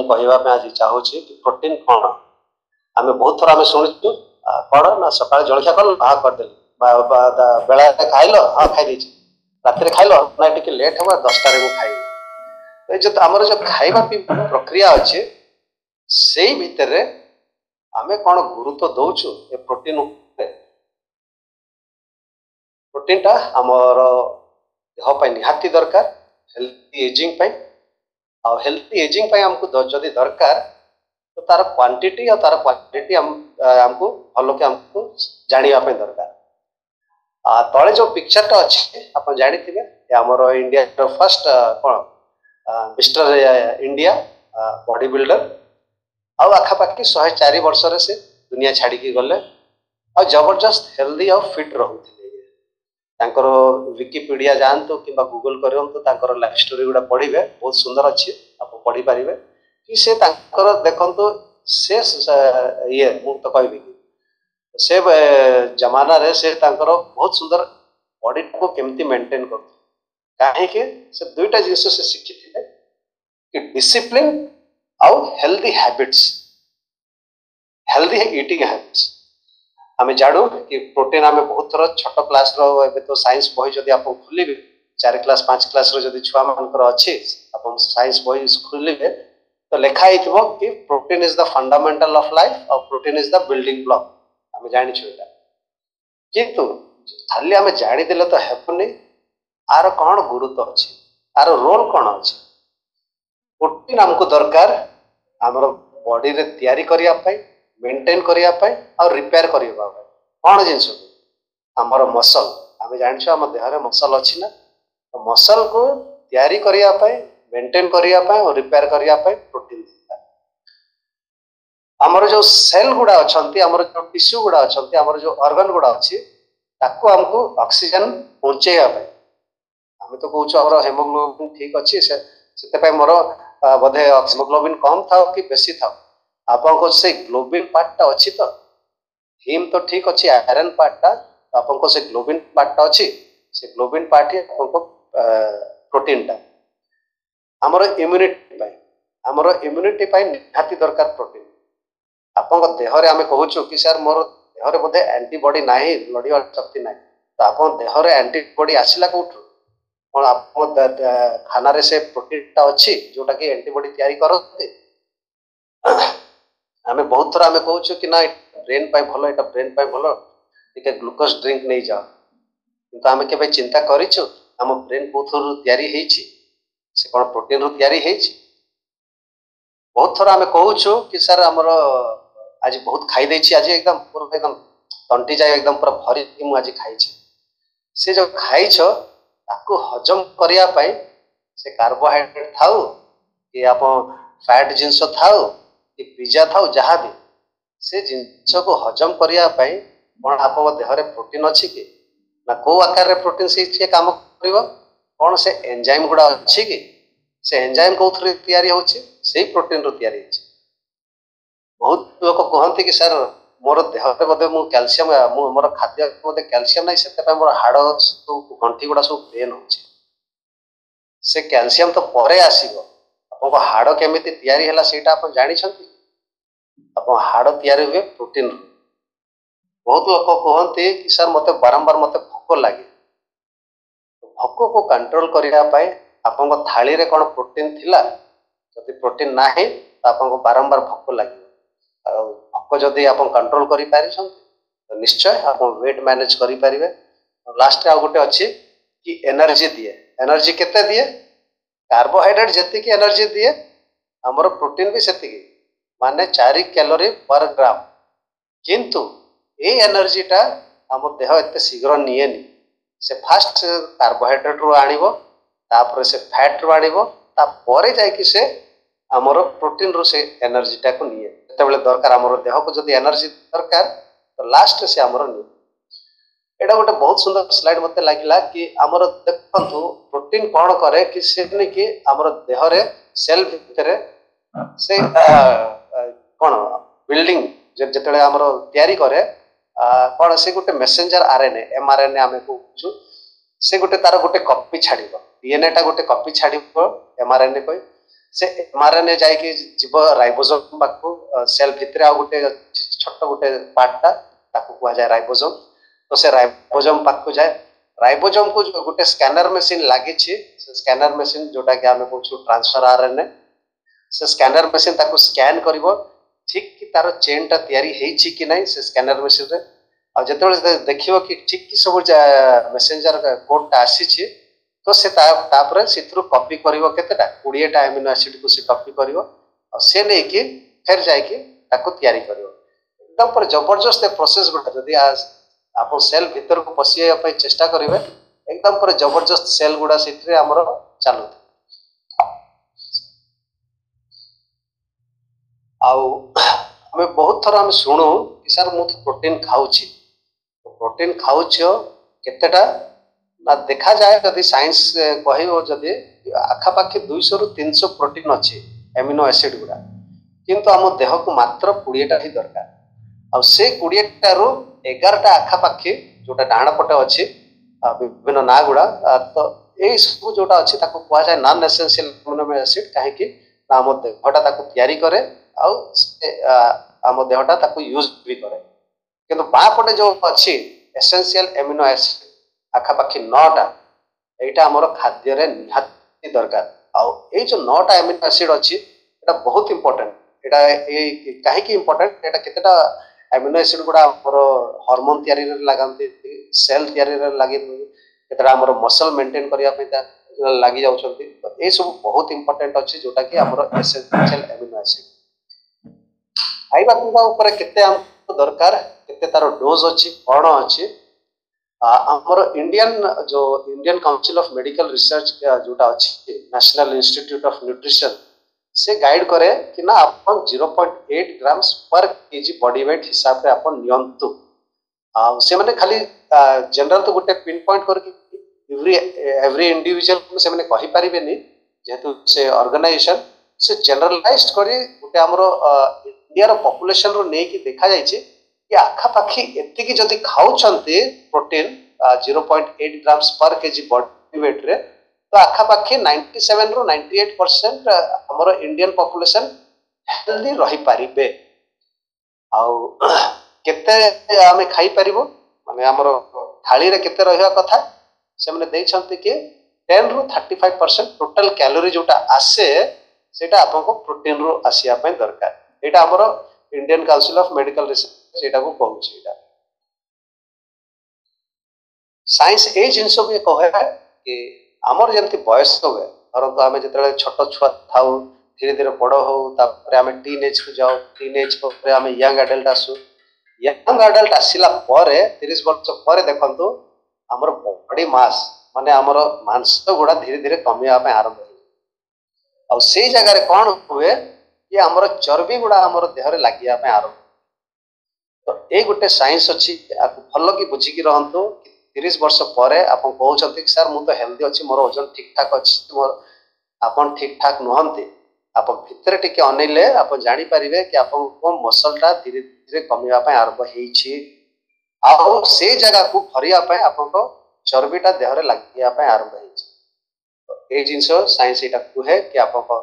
कहवा आज चाहूँगी कि प्रोटीन कौन आम बहुत थर आम शुणु कौन ना सका जलखिया कल हाँ करदे बेला खाइल हाँ खाई रात खाइल ना टे लेट हम 10टार खाइबी जो आमर जो खाଇବା प्रक्रिया अच्छे से भितर आम कौन गुरुत्व दौचु ए प्रोटीन प्रोटीन टा आमर देह निहाती दरकार हेल्थी एजिंग और हेल्थी एजिंग आमको जदि दरकार तो तार क्वांटिटी और तार क्वालिटी आमको भल के आमको जानापी दरकार तले जो पिक्चर टा अच्छे आप जानी आमर इंडिया फर्स्ट कौन मिस्टर इंडिया बॉडी बिल्डर आउ आखापाखि 104 वर्ष से दुनिया छाड़ी गले और जबरदस्त हेल्दी और फिट रोते विकिपीडिया जानतु कि गूगल करूँ लाइफ स्टोरी गुड़ा पढ़े बहुत सुंदर अच्छी आप पढ़ी पारे कि से देखु से ये मुझे तो कहि से जमाना रे से बहुत सुंदर बॉडी को केमती मेंटेन कर कहीं से दुईटा जिन से शिखी थे कि डिसिप्लिन आउ healthy habits healthy eating habits आम जानू कि प्रोटीन आम बहुत थर छोट क्लास तो साइंस बही जब आप खोलिए 4 क्लास 5 क्लास जब छुआ मान अच्छे आप साइंस बही खोलिए तो लिखाई कि protein is the fundamental of life और protein is the building block आम जानी किंतु खाली आम जानीदे तो हेनी आर कौन गुरुत्व अच्छे आर रोल कौन अच्छे प्रोटीन आमको दरकार आमर बॉडी रे तैयारी करने मेंटेन करने और रिपेयर करने कौन जिनस आमर मसल आम जान आम देह मसल अच्छी ना तो मसल को तैयारी करने मेंटेन करने और रिपेयर करने प्रोटीन दरकार आमर जो सेल गुड़ा अच्छा आमर जो टिश्यू गुड़ा अच्छा आमर जो ऑर्गन गुड़ा अच्छी ताको हमको ऑक्सीजन पहुंचाइबा आम तो कहूँ आम हेमोग्लोबिन ठीक अच्छी से मोर बोधे हेमोग्लोबिन कम था कि बेसी था आपको से ग्लोबिन पार्टा अच्छी तो हिम तो ठीक अच्छी आयरन पार्टा आपको से ग्लोबिन पार्टा अच्छी से ग्लोबिन पार्ट ही आपको प्रोटीन टा आमर इम्यूनिटी निहाती दरकार प्रोटीन आपन देहरे आम कहूँ कि सर मोर देहरे बोधे एंटीबॉडी ना लड़वा शक्ति ना तो आप देहरे एंटीबॉडी आसला कौटू कौन आप खाना से प्रोटीन टा अच्छी जोटा कि एंटीबॉडी तैयारी करते आम बहुत थर आम कहूँ कि ना ब्रेन भल यहाँ ब्रेन भल टे ग्लूकोज ड्रिंक नहीं जाओ किंतु आम के चिंता करूँ आम ब्रेन कौन या से कौन प्रोटीन रु या बहुत थर आम कहूँ कि सर आमर आज बहुत खाई आज एकदम पूरा एकदम तंटी जाए एकदम पूरा भरी मुझे खाई से जो खाई ताको हजम करने से कार्बोहाइड्रेट थाउ कि आप फैट जिनस थाउ कि पिज्जा थाउ जहाँ भी से जिनस को हजम करने कौन आप देहरे प्रोटीन अच्छी कि ना कौ आकार प्रोटीन से काम कर कौन से एंजाइम गुड़ा अच्छी कि से एंजाइम कौन या से प्रोटीन रु या बहुत लोग कहते कि सर मोर देहरे बोधे मुझे कैल्शियम मोर खाद्य बोधे कैल्शियम ना से मोर हाड़ गंठी गुड़ा सब पेन हो से कैल्शियम तो परे आसीबो आपको हाड़ केमी या आप जानते आप हाड़ या हुए प्रोटीन बहुत लोग कहते कि सर मत बारंबार मत भोक लगे भोक को कंट्रोल करने आप थाली रे कौन प्रोटीन थिला जदि प्रोटीन ना तो आपको बारंबार भोक लगे भोक जदि आप कंट्रोल कर तो निश्चय आप वेट मैनेज करें लास्ट आउ गोटे अच्छी कि एनर्जी दिए एनर्जी केते दिए कार्बोहाइड्रेट जी एनर्जी दिए आमर प्रोटीन भी से माने 4 कैलोरी पर ग्राम किंतु ये एनर्जीटा आम देह एत शीघ्र निएनि से फास्ट कार्बोहाइड्रेट रु आपर से फैट रु आपर जा आमर प्रोटीन रु से एनर्जीटा को निए जो दरकार आमर देह को जब एनर्जी दरकार तो लास्ट से आमर निए एटा गोटे बहुत सुंदर स्लाइड मत लगे कि आमर देखु प्रोटीन कौन करे कि से कि आमर देहरे सेल भितर से कौन बिल्डिंग जिते आमर तैयारी करे कौन से गोटे मेसेंजर आरएनए एमआरएनए आम कहूँ से गोटे तार गोटे कपी छाड़ डीएनए टा गोटे कपी छाड़ एमआरएनए कह से एमआरएनए जाइए जीव राइबोसोम पाखु सेल भितर आ गोटे छोट गोटे पार्टा ताकू कह जाए राइबोसोम तो से राइबोसोम पाखु जाए राइबोसोम को गोटे स्कैनर मशीन लगी स्कैनर मशीन जोटा कि आम कहूँ ट्रांसफर आरएनए से स्कैनर मशीन ताकू स्कैन करिवो ठीक कि तार चेन टा तैयारी हेछि कि नहीं से स्कैनर मशीन रे आ जते देखिवो कि ठीक कि सब मेसेंजर कोड टा आसी तो से तापर सिथरु कॉपी करिवो केतेटा 20 टा अमीनो एसिड को से कॉपी करिवो और से नै कि फिर जाय कि ताकू तैयारी करिवो एकदम पर जबरदस्त प्रोसेस गुडा जदी आप सेल भीतर को पसिया पे चेष्टा करिवे एकदम पर जबरदस्त सेल गुडा सिथरे हमर चालू आमे बहुत थर आमे सुनो कि सर मु तो प्रोटीन खाउची तो प्रोटीन खाउछ केतेटा ना देखा जाए जदि साइंस कहबो जदि आखा पाखी 200 रु 300 प्रोटीन अछि एमिनो एसिड गुडा किंतु हम देह को मात्र 20 टा ही दरकार आ से 20 टा रु 11 टा आखा पाखी जोटा डाहण पटे अछि विभिन्न ना गुडा तो ए सब जोटा अछि ताको कहा जाए नॉन एसेंशियल एमिनो एसिड काहे कि हम देहटा ताको तैयारी करे आम देहटा ताको यूज भी करे किंतु बा पटे जो अछि एसेंशियल एमिनो एसिड आखा पाखी 9टा एटा हमर खाद्य रे निहाती दरकार आ ए जो 9टा एमिनो एसिड अछि एटा बहुत इंपोर्टेंट एटा ए काहे कि इंपोर्टेंट एटा केतेटा एमिनो एसिड गुडा हमर हार्मोन तैयारी रे लगांती सेल तैयारी रे लागि केतेटा हमर मसल मेंटेन करिया पे लागि जाउछंती तो ए सब बहुत इंपोर्टेंट अछि जोटा कि हमर एसेंशियल एमिनो एसिड खाइबा पिबा ऊपर केते हमको दरकार केते तार डोज अछि कोन अछि हमर Indian council of medical research जोटा अछि नेशनल इंस्टीट्यूट ऑफ न्यूट्रिशन से गाइड करे कि ना अपन 0.8 ग्राम्स पर केजी बॉडी वेट हिसाब रे अपन नियंतु से माने खाली जनरल तो गोटे पिन पॉइंट करके एवरी इंडिविजुअल को से माने कहि परिबेनी जेहेतु से ऑर्गेनाइजेशन से जनरलाइज्ड करी गोटे हमर इंडिया रो पॉपुलेशन रो नै कि देखा जाय छै कि आखा पाखी एति कि जदी खाउछंती प्रोटीन 0.8 ग्राम्स पर केजी बॉडी वेट रे तो आखा पाखी 97 रो 98% हमर इंडियन पॉपुलेशन हेल्दी रही पारिबे आउ केते आमे खाई परिबो माने हमर थाली रे केते रहिया कथा से माने देइ छंती कि 10 रो 35% टोटल कैलोरी जोटा आसे सेटा आपको प्रोटीन रो आसिया पे दरकार एटा हमर Indian council of medical research एटा को कहूची एटा साइंस ए जिंस भी कहे कि हमर जंती बयस होवे परंतु आमे जतले छोट छुआ थाउ धीरे धीरे बड़ हो तापर आमे टीनेज को जाओ टीनेज पर आमे यंग एडल्ट आसु यंग एडल्ट आसिला परे 30 वर्ष परे देखंतु हमर बॉडी मास माने हमर मांस गुडा धीरे धीरे कमिया पे आरंभ हो आ से जगह रे कोन हुए कि हमर चर्बी गुडा हमर देह रे लागिया पे आरंभ तो ए गोटे साइंस अछि आपको फॉलो की बुझी की रहंतु 30 वर्ष परे आपन कहउछंती कि सर मु तो हेल्दी अछि मोर वजन ठीक ठाक अछि मोर आपन ठीक ठाक नहंती आप भितर टिके अनेले आप जानि परिबे कि आपन को मसल टा धीरे धीरे कमिया पे आरंभ हेछि आ से जगह को भरिया पे आपन को चर्बी टा देह रे लागिया पे आरंभ हेछि तो ए जिंस साइंस एटा कुहे कि आपन को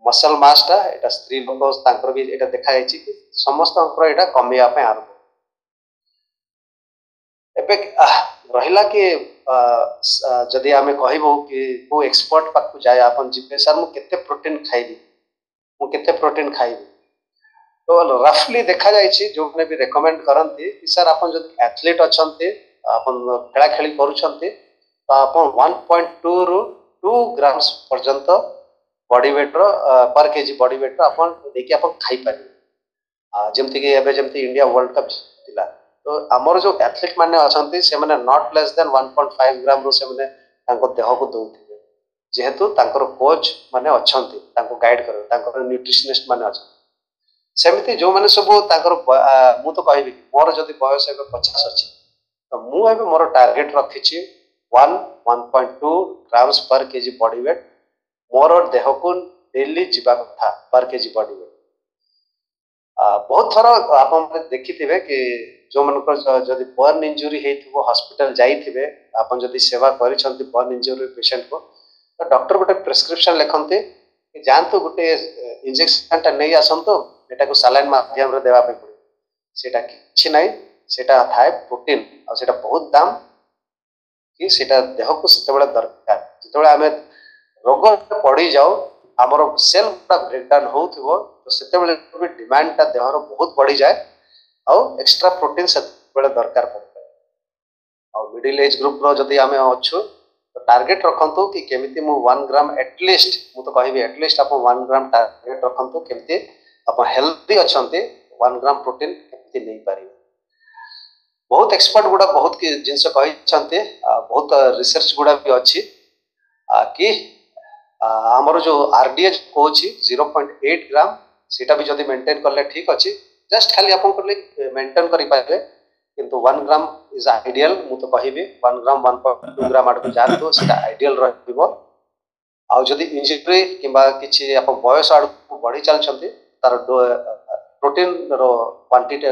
मसल मास टा एटा स्त्री लोक तांकर भी एटा देखा जायछि कि समस्त अंकर एटा कमिया पे आरंभ एबे रहिला कि जदि आमे कहबो कि को एक्सपर्ट पाकु जाय आपन जिबे सर मु केते प्रोटीन खाइबी मु केते प्रोटीन खाइबी तो रफली देखा जायछि जो ने भी रेकमेंड करंती कि सर आपन जदि एथलीट अछंती आपन खेला खेली करूछंती तो आपन 1.2 रु 2 ग्राम्स पर्यंत बॉडी वेट रो पर केजी बॉडी वेट रो आपन देखि आपन खाइ पारि जेमति कि एबे जेमति इंडिया वर्ल्ड कप दिला तो हमर जो एथलीट माने अछंती से माने नॉट लेस देन 1.5 ग्राम रो से माने तांको देह को दउथिबे जेहेतु तांकर कोच माने अछंती तांको गाइड करो तांकर न्यूट्रिशनिस्ट माने अछंती सेमिति जो माने सब तांकर मु तो कहबी मोर जदी बयस एबे 50 अछि तो मु एबे मोर टारगेट रखिछि 1.2 ग्राम्स पर केजी बॉडी वेट मोर देह को डेली जीवा कथा पर केजी बॉडी वेट बहुत थर आप देखिथिबे कि जो मन जदि बर्न इंजुरी हेथिबो हॉस्पिटल जाइथिबे आपन जदि सेवा करिसंती बर्न इंजुरी पेशेंट को तो डॉक्टर गोटे प्रेस्क्रिप्शन लिखंते कि जानतु गोटे इंजेक्शन टा नहीं आसतु एटा को सलाइन माध्यम रे देवा पे पड़े सेटा किछि नाही सेटा थाए प्रोटीन आ सेटा बहुत दाम कि सेटा देह को सेते बेले दरकार जेते बेले आमे रोग पड़ी जाओ आमर सेल गुड़ा ब्रेकडाउन होथिबो तो सेते बेले भी डिमांड टा देहर बहुत बढ़ी जाए आउ एक्स्ट्रा प्रोटीन सेते बेले दरकार पड़े और मिडिल एज ग्रुप रो जदी आमे अछु तो टारगेट रखंतु कि केमिति मु 1 ग्राम एटलीस्ट मु तो कहबी एटलीस्ट आप 1 ग्राम टारगेट रखंतु केमिति आप हेल्दी अछंती 1 ग्राम प्रोटीन केमिति नै पारिबे बहुत एक्सपर्ट गुड़ा बहुत कि जिनस कहि छंती बहुत रिसर्च गुड़ा भी अछि कि आमर जो आरडीएच कोची 0.8 ग्राम सेटा भी जदी मेंटेन करले ठीक अछि जस्ट खाली आपन करले मेंटेन करि पाबे किंतु 1 ग्राम इज आइडियल मु तो कहिबी 1 ग्राम 1.2 ग्राम आडको जातो सेटा आइडियल रहइबो आ जदी इंजरी किबा किछि आप बयस आडको बढ़ी चल छंती तार प्रोटीन रो क्वांटिटी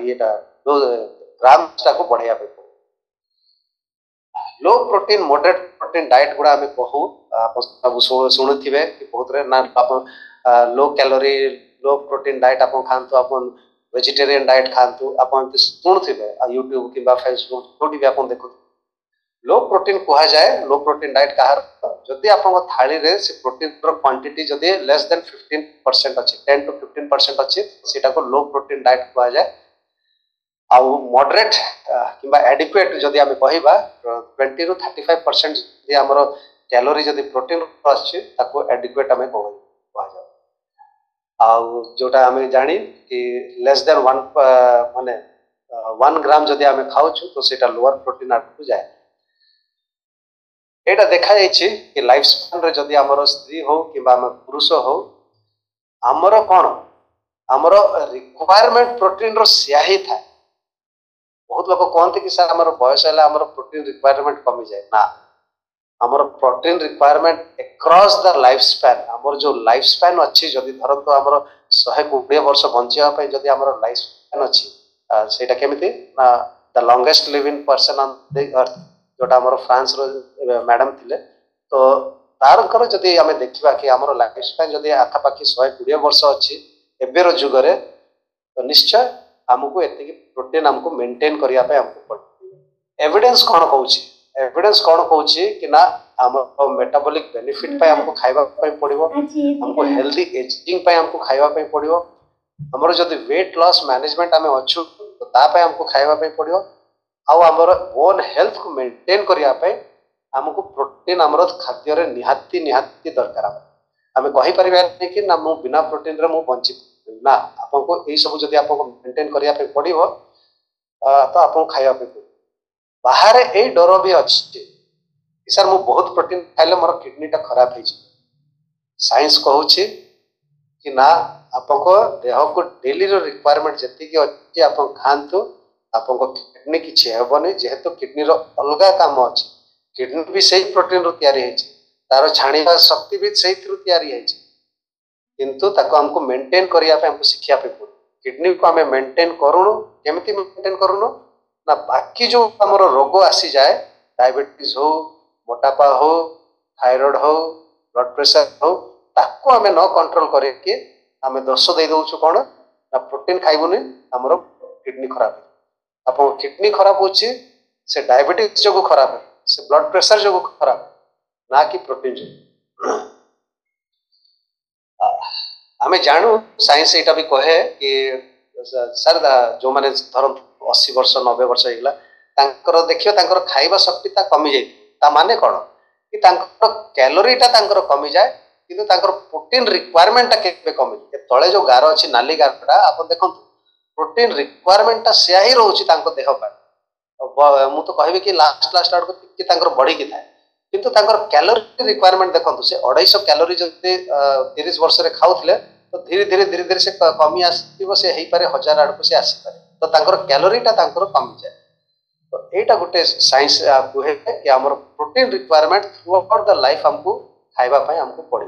येटा ग्राम टा को बढ़िया पे लो प्रोटीन मॉडरेट प्रोटीन डाइट गुड़ा हमें कहू आप सब शुणुथिबे कि बहुत रे ना आप लो कैलोरी लो प्रोटीन डाइट आप खांतु आप वेजिटेरियन डाइट खांतु आप शुणुथिबे यूट्यूब किबा फेसबुक कोठी भी आप देखु लो प्रोटीन कहा जाए लो प्रोटीन डाइट कहार जदि आप थाली रे से प्रोटीन रो क्वांटिटी जदि लेस देन 15% अछि 10 to 15% अछि सेटा को लो प्रोटीन डाइट कहा जाए आउ मॉडरेट किबा एडिक्वेट जदि आमे कहिबा 20 to 35% जे हमरो कैलोरी जदि प्रोटीन अछि ताको एडिक्वेट आमे कहा जाए आउ जोटा आमे जानि कि लेस देन 1 माने 1 ग्राम जदि आमे खाउ छु तो सेटा लोअर प्रोटीन आटू जाए एटा देखा जायछि कि लाइफ स्पैन रे जदि हमरो स्त्री हो किबा हम पुरुष हो हमरो कोन हमरो रिक्वायरमेंट प्रोटीन रो सिया ही था बहुत लोग कहते कि सर हमर बयस है हमर प्रोटीन रिक्वायरमेंट कमी जाए ना हमर protein requirement across the life span हमर जो लाइफ स्पैन अच्छी जदि धरन तो हमर 120 वर्ष बंचिया पय जदि हमर लाइफ स्पैन अच्छी सेटा केमिति ना the longest living person on the earth जोटा हमर फ्रांस रो मैडम थिले तो तारकर जदि हमें देखिबा कि हमर लाइफ स्पैन जदि आखा पाखी 120 वर्ष अच्छी एबे रो जुग रे तो निश्चय हमको एति प्रोटीन हमको मेंटेन करिया पे हमको पड़े एविडेंस कोन कहूची कि ना हमर मेटाबॉलिक बेनिफिट पे हमको खाइबा पे पड़िबो हमको हेल्दी एजिंग पे हमको खाइबा पे पड़िबो हमर जदी वेट लॉस मैनेजमेंट हमें अछु तो ता पे हमको खाइबा पे पड़िबो आ हमर बोन हेल्थ को मेंटेन करिया पे हमको प्रोटीन हमर खाद्य रे निहाती दरकार हमें कहि परिबा कि ना मु बिना प्रोटीन रे मु बंची ना आपको यही सब जदि आपको मेंटेन करिया पे पड़िबो तो आपको खाइबा पे बाहर ए डर भी अछि सर मु बहुत प्रोटीन खाइले मोर किडनी टा खराब हे साइंस कहूची कि ना आपको देह को डेली रो रिक्वायरमेंट जति कि अछि आप खांतु आपको किडनी किछि हेबनी जेहेतु किडनी रो अलगा काम अछि किडनी भी सही प्रोटीन रो तयारी हे तार छाणीबा शक्ति भी सही थ्रू तयारी हे किंतु ताको हमको मेंटेन करिया पे हमको शिक्षा पे पड़े किडनी को हमें मेंटेन करूनु केमिति मेंटेन करूनु ना बाकी जो हमर रोग आसी जाए डायबिटीज हो मोटापा हो थायराइड हो ब्लड प्रेशर हो ताको हमें न कंट्रोल करे कि हमें दोष दे दउछु कोन ना प्रोटीन खाइबुनी हमर किडनी खराब आपन किडनी खराब होची से डायबिटीज जो खराब है से ब्लड प्रेशर जो खराब ना कि प्रोटीन जो हमें जानू साइंस एटा भी कहे कि सर जो माने धरन 80 वर्ष 90 वर्ष हेला तांकर देखियो तांकर खाइबा शक्ति ता कमी जाय ता माने कोन कि तांकर कैलोरी ता तांकर कमी जाए किंतु तांकर प्रोटीन रिक्वायरमेंट ता केबे कमी ए तळे जो गार अछि नाली गारटा आपण देखंतु प्रोटीन रिक्वायरमेंट ता सेया ही रहउछि तांकर देह पर मु तो कहबे कि लास्ट आडको कि तांकर बढी कि थाए किंतु तांकर कैलोरी रिक्वायरमेंट देखंतु से 250 कैलोरी जते 30 वर्ष रे खाउथले तो धीरे धीरे से कमी आसीबो से हेई पारे 1000 आडको से आसी पारे तो तांकर कैलोरी ता तांकर कमी जाए तो एटा गुटे साइंस कहे कि हमर protein requirement through out the life हमको खाइबा पय हमको पड़े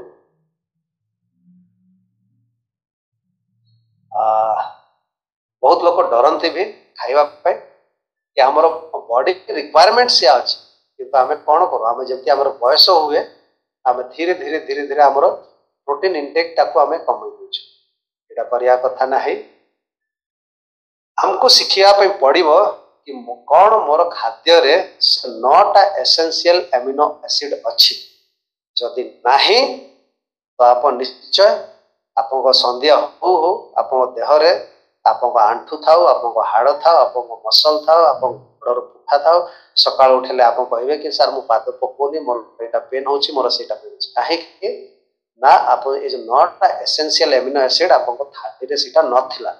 बहुत लोग डरंती भी खाइबा पय कि हमर बॉडी रिक्वायरमेंट से अछि किंतु हमें कोन करू हमें जेति हमर बयस हुए हमें धीरे धीरे हमर प्रोटीन इनटेक टाको आमे कमै देछु एटा करिया कथा नाही हमको शिखिया पे पड़िबो कि कौन मोर खाद्य रे 9टा एसेंशियल एमिनो एसिड अछि जदि नाही तो आप निश्चय आपको संदेह हो आपको देह रे आपको आंठू थाओ आपको हाड़ थाओ आपको मसल थाओ आपको गोड़र पुठा थाओ सकाळ उठले आप कहबे कि सर मु पाद पकोनी मोर एटा पेन होची मोर सेटा पेन होची काहे कि ना आप ए जो 9टा एसेंशियल एमिनो एसिड आपको खाद्य रे सेटा नथिला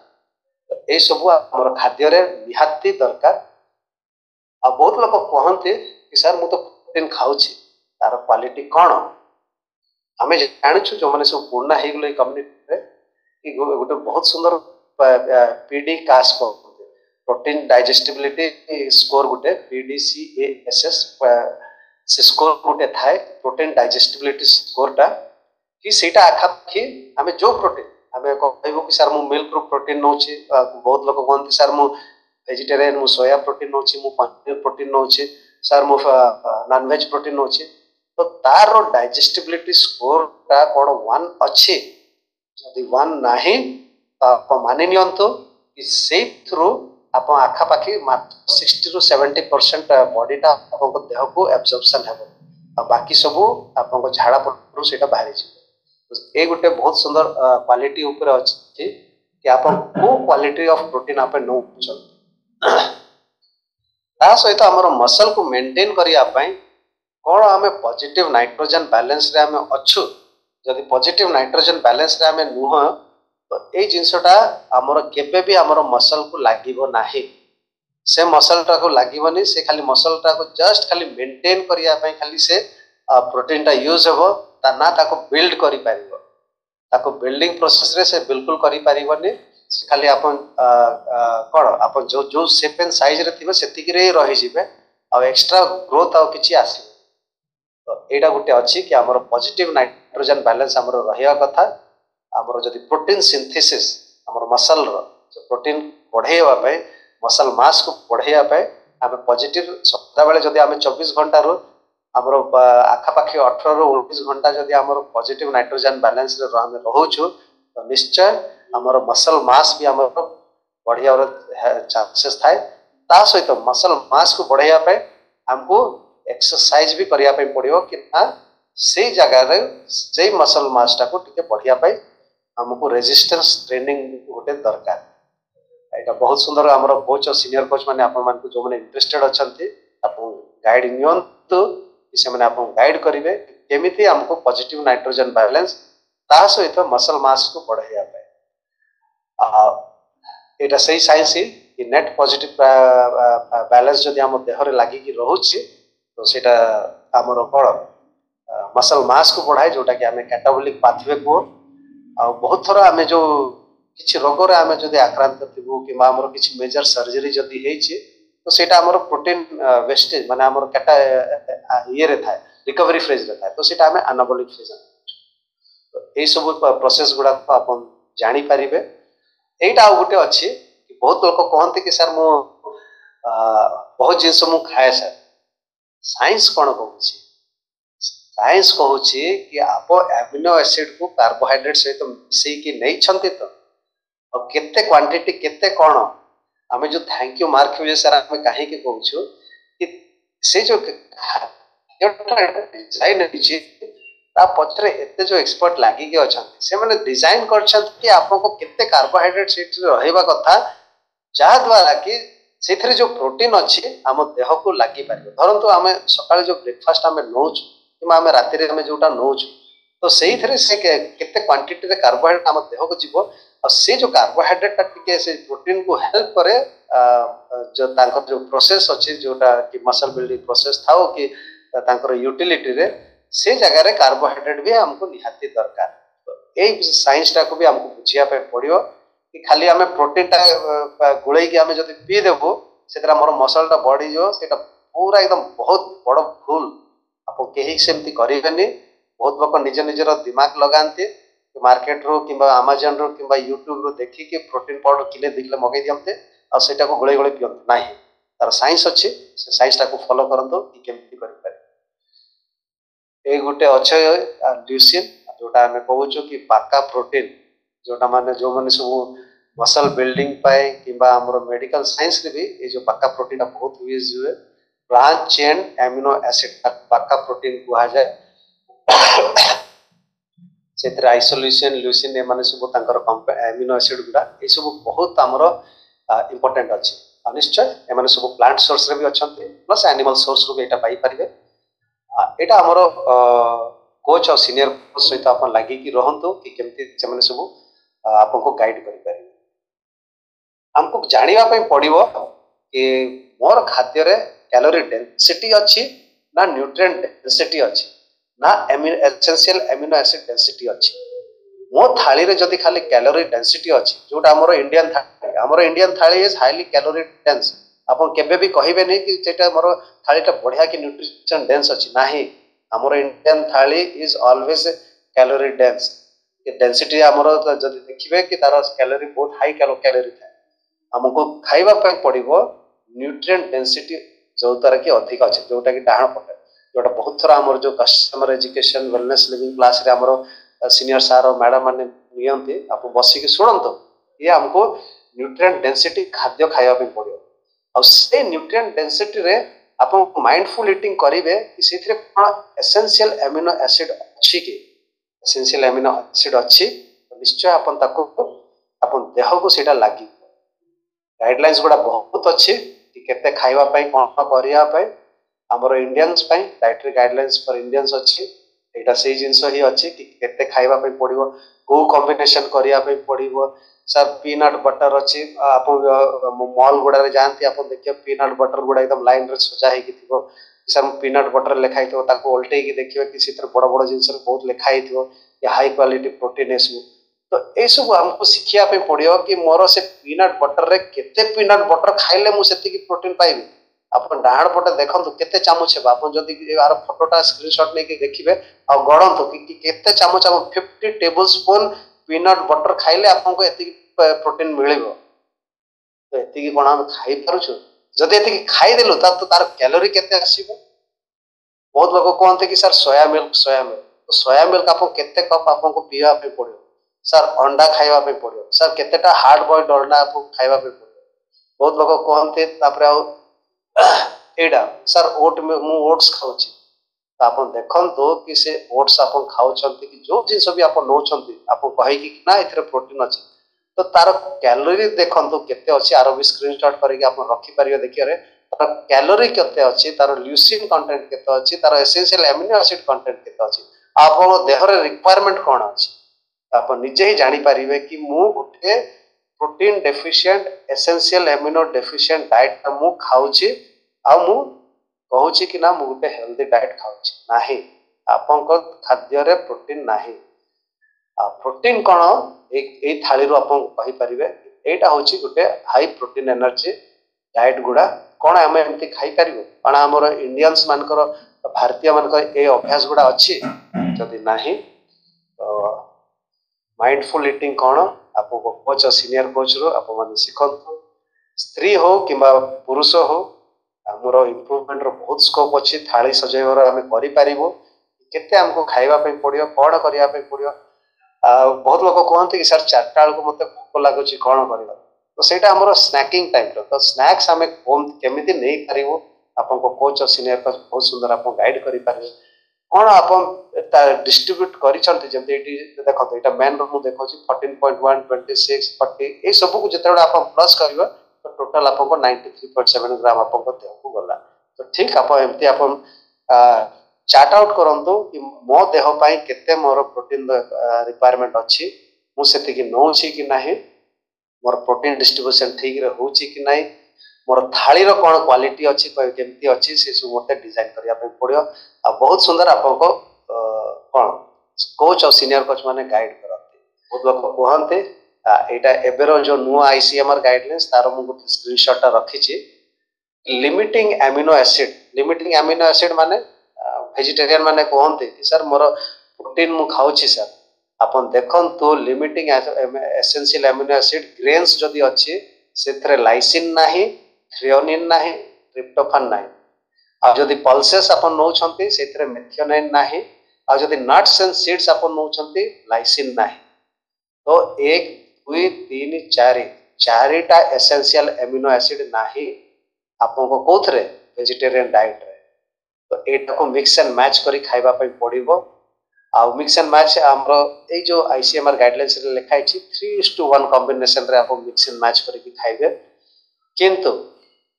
ए सब हमर खाद्य रे निहाती दरकार आ बहुत लोग कहते कि सर मु तो प्रोटीन खाऊची तार क्वालिटी कौन आम जानूँ जो मैंने सब पुराना हो गए कम्युनिटी कि गोटे बहुत सुंदर पीडी कास प्रोटीन डाइजेस्टिबिलिटी स्कोर गोटे PDCASS से स्कोर गोटे थाए प्रोटीन डाइजेस्टिबिलिटी स्कोरटा कि सेटा आखापाखि आम जो प्रोटीन आम कहबू कि सर मु मिल्क रू प्रोटीन नौची बहुत लोग कहते सर मु वेजिटेरियन मु सोया प्रोटीन नौची मु पनीर प्रोटीन नौची सर मु नॉनवेज प्रोटीन नौची तो तार डाइजेस्टिबिलिटी स्कोर टा कौन 1 अच्छे जदि 1 नाही तो आप मानि नियंतु कि से थ्रू आप आखापाखि मात्र 60 ରୁ 70% बॉडी टा आपको देह को एब्जॉर्प्शन हेबो बाकी सब आपको झाड़ा पटू सेटा बाहरी जी ए गोटे बहुत सुंदर क्वालिटी ऊपर अछि कि आप को क्वालिटी ऑफ प्रोटीन आप नो ता सहित हमर मसल को मेंटेन करिया पई कौन आम पॉजिटिव नाइट्रोजन बैलेंस रे आम अच्छु जदि पॉजिटिव नाइट्रोजन बैलेंस रे आम नुह तो ये जिनसटा आमर केबे भी आमर मसल को लागिबो नाही से मसल टा को लागिबोनी से खाली मसल टा को जस्ट खाली मेंटेन करिया पई खाली से प्रोटीन टा यूज हेबो ता ना ताको बिल्ड करि पारिबो ताको बिल्डिंग प्रोसेस रे से बिल्कुल करि पारिबोनी खाली अपन कौन आप जो जो शेप एंड साइज रे थिबे सेतिकी रे रहि जिवे आ एक्स्ट्रा ग्रोथ आ किछि आसी तो एटा गोटे अछि कि हमर पॉजिटिव नाइट्रोजन बैलेंस हमर रहिया कथा हमर जदि प्रोटीन सिंथेसिस हमर मसल रो जो प्रोटीन बढ़ेवा पे मसल मास को बढ़ेवा पे हम पॉजिटिव सदा बेले जदि हम 24 घंटा रो हमर आखापाखि 18 ରୁ 19 घंटा जदि हमर पॉजिटिव नाइट्रोजन बैलेंस रे हम रहउछु तो निश्चय हमर मसल मास भी हमर बढ़िया चांसेस थाए ता सहित मसल मास को बढ़ेवा पे हमको एक्सरसाइज भी करिया पे पड़ियो कि ना से जगह रे से मसल मास टा को टिके बढ़िया पे हमको रेजिस्टेंस ट्रेनिंग गोटे दरकार एटा बहुत सुंदर हमर कोच और सीनियर कोच माने आपन मान को जो माने इंटरेस्टेड अछंती आपन गाइड नियंतु इसे माने आपन गाइड करिवे केमिति हमको पॉजिटिव नाइट्रोजन बैलेंस ता सहित मसल मास को बढ़ाया पे एटा सही साइंस ही कि नेट पॉजिटिव बैलेंस जदि हम देह रे लागि कि रहउची तो सेटा हमर कोन मसल मास को बढ़ाए जोटा कि हमें कैटाबॉलिक पाथवे को आ बहुत थोड़ा हमें जो किछि रोग रे हमें जदि आक्रांत थिबो कि हमर किछि मेजर सर्जरी जदि हेछि तो सेटा हमर प्रोटीन वेस्टेज माने हमर कैटा ये रे थाए रिकवरी फेज रे थाए तो सेटा हमें एनाबॉलिक फेज तो ए सब प्रोसेस गुडा को अपन जानि परिबे एटा गोटे अछि कि बहुत लोग कहते कि सर मु बहुत जिनस मु खाए सर साइंस कौन कहूँ साइंस कहूँ कि आप एमिनो एसिड को कार्बोहाइड्रेट सहित तो मिसईकी नहीं छंती तो और केते क्वांटिटी केते कौन आमे जो थैंक यू मार्क हुए सर आमे काहे के कहूँ कि से जो डिजाइन अछि ता पछरे एते जो एक्सपर्ट लागि के अछंती से माने डिजाइन करछंती कि आपको केते कार्बोहाइड्रेट सेट रहइबा कथा जा द्वारा कि सेथरे जो प्रोटीन अछि हम देह को लागि पारिबो धरंतु आमे सकाळ जो ब्रेकफास्ट आमे नौच किमा आमे राति रे आमे जोटा नौच तो सेही थरे से केते क्वांटिटी रे कार्बोहाइड्रेट हम देह को जीवो और से जो कार्बोहाइड्रेट टिके से प्रोटीन को हेल्प करे जो तांकर जो प्रोसेस अछि जोटा कि मसल बिल्डिंग प्रोसेस थाओ कि तांकर यूटिलिटी रे से जगह रे कार्बोहाइड्रेट भी हमको निहाती दरकार तो ए साइंस टा को भी हमको बुझिया पे पड़ियो कि खाली आमे प्रोटीन टा गुळै कि आमे जदि पी देबो सेतरा मोर मसल टा बॉडी जो सेटा पूरा एकदम बहुत बड़ भूल आपो केही सेमती करिबेनी बहुत लोग निज निजर दिमाग लगांती मार्केट रो किंबा अमेज़न रो किंबा यूट्यूब रो देखि कि प्रोटीन पाउडर किले दिखले मगै दियंते आ सेटा को गुळै गुळै पियंते नाही तार साइंस अछि से साइंस टा को फॉलो करंतो कि केमती करि पारे ए गुटे अच्छे ल्यूसिन जोटा आम कहूँ कि पाका प्रोटीन जोटा माने जो माने सब मसल बिल्डिंग पाए कि मेडिकल साइंस रे भी ये जो पाका प्रोटीन बहुत यूज हुए ब्रांच चेन एमिनो एसिड पाका प्रोटीन कहा जाए से आइसोलेशन ल्यूसिन एमाने सब तांकर एमिनो एसिड गुडा ये सब बहुत आमर इम्पोर्टेंट अच्छी निश्चय एमाने सब प्लांट सोर्स रे भी अच्छा प्लस एनिमल सोर्स रू भी यहाँ पाइपर यहाँ आमर कोच और सीनियर सहित आप लगे रहतु कि केमती सब आपको गाइड करें हमको जानापी पड़ो कि मोर खाद्य कैलोरी डेंसिटी अच्छी ना न्यूट्रिएंट डेंसिटी अच्छी ना एसेंशियल एमिनो एसिड डेंसिटी अच्छी मो थाली रे जदि खाली कैलोरी डेंसिटी अच्छी जोटा हमर इंडियन थाली इज हाईली कैलोरी डेंस आपन केबे भी कहिबे नहीं कि सेटा मोर थालीटा बढ़िया कि न्यूट्रिशन डेंस अच्छी नाही हमर इंडियन थाली is always calorie dense density हमर जदि देखिबे कि तार कैलोरी बहुत हाई कैलोरी था हमको खाइबा पड़ो न्यूट्रिएंट डेंसिटी जो द्वारा कि अधिक अच्छे जोटा कि डाण पटे जोटा बहुत थोड़ा आमर जो customer education wellness living class रे आमर सीनियर सार और मैडम माने नियंती आप बसिक शुणु ये हमको न्यूट्रिएंट डेंसिटी खाद्य खाइबा पड़ो और से न्यूट्रिएंट डेंसिटी रे आप माइंडफुल ईटिंग करेंगे कि से कौन एसेंशियल एमिनो एसिड अच्छी कि एसेंशियल एमिनो एसिड अच्छी निश्चय अपन देह को सीटा लगी गाइडलाइंस गुड़ा बहुत अच्छी कि केते खाइबा पई कोन करिया पई हमर इंडियंस पई डाइटरी गाइडलाइंस फॉर इंडियंस अच्छी एटा से जिंस ही अच्छी कि केते खाइबा पई पड़िबो को कॉम्बिनेशन करिया पई पड़िबो सर पीनट बटर अच्छी आप मॉल गुड़ा जाती आप देखिए पीनट बटर गुड़ा एकदम लाइन रे सजा है कि थी सर पीनट बटर लिखाई थो ताको उल्टे की देखिए कि से बड़ बड़ जिंस बहुत लिखाई थो या हाई क्वालिटी प्रोटीन एसबु तो ये सब हमको शिखिया पे पड़ो कि मोर से पीनट बटर रे केते पीनट बटर खाइले मु सेति प्रोटीन पाइबी आप डाण पटे देखंतु केते चामच हेबा आप जदी यार फोटोटा स्क्रीनशॉट लेके देखिबे आ गणंतु कि केते चामच आप 50 टेबलस्पून पीनट बटर खाइले आपको एति प्रोटीन मिलिबो तो एति कोन हम खाइ पारुछु जदी एति खाइ देलु त तो तार कैलोरी केते आसीबो बहुत लोग कहते कि सर सोया मिल्क तो सोया मिल्क आपको केते कप आपको पीवा पे पड़ो सर अंडा खाइबा पे पड़ो सर केतेटा हार्ड बॉइल्ड अंडा आपको खाइबा पे पड़ो बहुत लोग कहते तापर एडा सर ओट में मु ओट्स खाउची तो आप देखंतो कि से ओट्स आप खाउछंती कि जो जिंस भी आप नोछंती आप कहि कि ना एथरे प्रोटीन अछि तो तार कैलोरी देखंतो केते अछि आरो भी स्क्रीनशॉट करके आप रखि परियो देखियो रे तार कैलोरी केते अछि तार ल्यूसिन कंटेंट केते अछि तार एसेंशियल एमिनो एसिड कंटेंट केते अछि आपन देह रे रिक्वायरमेंट कोन अछि आप निजे ही जानी पारिबे कि मु उठे protein deficient essential amino deficient diet मु खाउची आ मु कहूची कि ना मु गोटे हेल्दी डाइट खाउची नाही आपन खाद्य रे प्रोटीन नाही आ प्रोटीन कोन ए थाली रो आपन कहि परिबे एटा होची गोटे हाई प्रोटीन एनर्जी डाइट गुडा कोन हम एमती खाइ परिबो पण हमर इंडियंस मानकर भारतीय मानकर ए अभ्यास गुडा अछि जदी नाही तो माइंडफुल ईटिंग कौन आपको कोच और सीनियर कोच रो आप माने सिखंतु स्त्री हो किंबा पुरुष हो हमर इम्प्रूवमेंट रो बहुत स्कोप अछि थाली सजेवर हमें करि पारिबो केते हमको खाइबा पे पड़ियो कोन करिया पे पड़ियो बहुत लोग कहते कि सर 4टा बेल को मते भूख लागुची कोन करियो तो सेटा हमर स्नैकिंग टाइम रो तो स्नैक्स हमें कोन केमिति नै करिवो आपको कोच और सीनियर कोच बहुत सुंदर आपको गाइड करि पारिबो कौन आप डिस्ट्रीब्यूट कर देखो ये मेन रो देखो 14.1 26 40 ये सब को जिते आप प्लस कर तो टोटल आपको 93.7 ग्राम आपको देह को गला तो ठीक आप एमती आप चार्ट आउट करंतु कि मो देह पाई केते मोर प्रोटीन रिक्वायरमेंट अछि मु सेति कि नौछि कि नाही मोर प्रोटीन डिस्ट्रीब्यूशन ठीक रे होछि कि नाही मोर थाली रो कोन क्वालिटी अछि केमती अछि से सब मते डिजाइन करिया पे पड़ियो आ बहुत सुंदर आपको कोन कोच और सीनियर कोच माने गाइड करते बहुत लोग कहते एटा एबेरो जो नुआ आईसीएमआर गाइडलाइंस तार मु गोटे स्क्रीनशॉट रखी छी लिमिटिंग एमिनो एसिड माने वेजिटेरियन माने कहते कि सर मोर प्रोटीन मु खाउची सर अपन देखंतु limiting essential amino acid grains जदी अछि सेथरे लाइसिन नाही थ्रियोनिन नाही ट्रिप्टोफान नाही आ जदी पल्सेस अपन नौ छंती सेथरे मेथियोनाइन नाही आ जदि नट्स एंड सीड्स आपण नउछंती लाइसिन नाही तो 1 2 3 4 चारिटा एसेंशियल एमिनो एसिड नाही आपन को कोथरे वेजिटेरियन डाइट रे तो एटा को मिक्स एंड मैच करी खाइबा पई पड़िबो आ मिक्स एंड मैच हमरो ए जो आईसीएमआर गाइडलाइंस रे लिखाइ छी 3:1 कॉम्बिनेशन रे आपन मिक्स एंड मैच करी खाइबे किंतु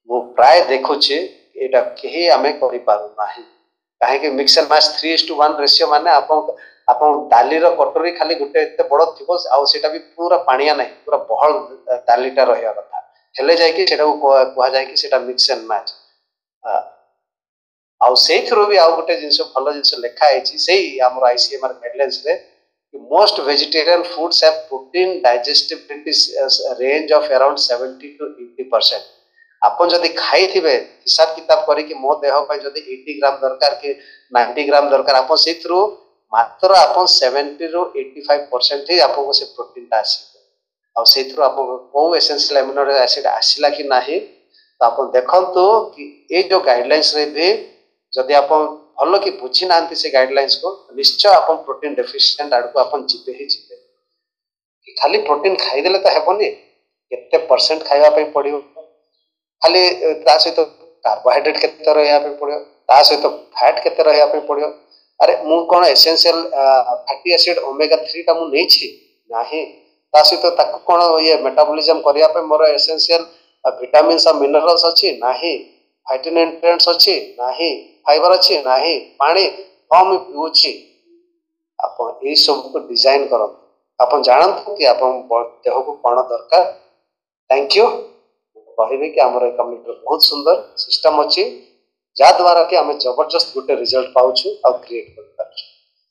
मु प्राय देखु छी एटा केही हमें करि पारु नाही काहे कि मिक्स एंड मैच 3:1 रेशियो माने आपन दाली रो कटोरी खाली गुटे एते बड़ थिबो आ सेटा भी पूरा पानिया नाही पूरा बहल दालीटा रहया कथा हेले जाय कि सेटा को कुहा जाय कि सेटा मिक्स एंड मैच आउ से थ्रू भी आउ गोटे जिनस भल जिनस लिखा है से आम आईसीएमआर गाइडलाइंस रे most vegetarian foods have protein digestibility range of around 70 to 80%। आपन जदि खाई थिबे हिसाब किताब करी कि मो देह पय जदि 80 ग्राम दरकार कि 90 ग्राम दरकार आपन से थ्रू मात्र आपन 70 रो 85% ही आपन को से प्रोटीन ता आसी आ से थ्रू आपन को एसेंशियल एमिनो एसिड आसिला कि नाही तो आपन देखंतु कि ए जो गाइडलाइंस रे भी जदि आपन भलो कि बुझी नांती से गाइडलाइंस को निश्चय आपन प्रोटीन डेफिशिएंट आड़ को आपन जिबे ही जिबे कि खाली प्रोटीन खाई देले तो हेबनी केते परसेंट खाइबा पे पड़ियो खाली ता सहित कार्बोहाइड्रेट केते रहया पे पड़ियो ता सहित फैट केते रहया पे पड़ियो अरे मु कोन एसेंशियल फैटी एसिड ओमेगा 3 ता मु नै छी नाही ता सहित ताको कोन ये मेटाबॉलिज्म करिया पे मोर एसेंशियल विटामिन्स और मिनरल्स अछि नाही फाइटोन्यूट्रिएंट्स अछि नाही फाइबर अच्छी नाही पानी कम पिउछि आपण ए सब को डिजाइन करो आपण जानत कि आपण देह को कोन दरकार थैंक यू कहबे कि हमर कम्युनिटी बहुत सुंदर सिस्टम अछि जा द्वारा कि हमें जबरदस्त गुटे रिजल्ट पाउछु और क्रिएट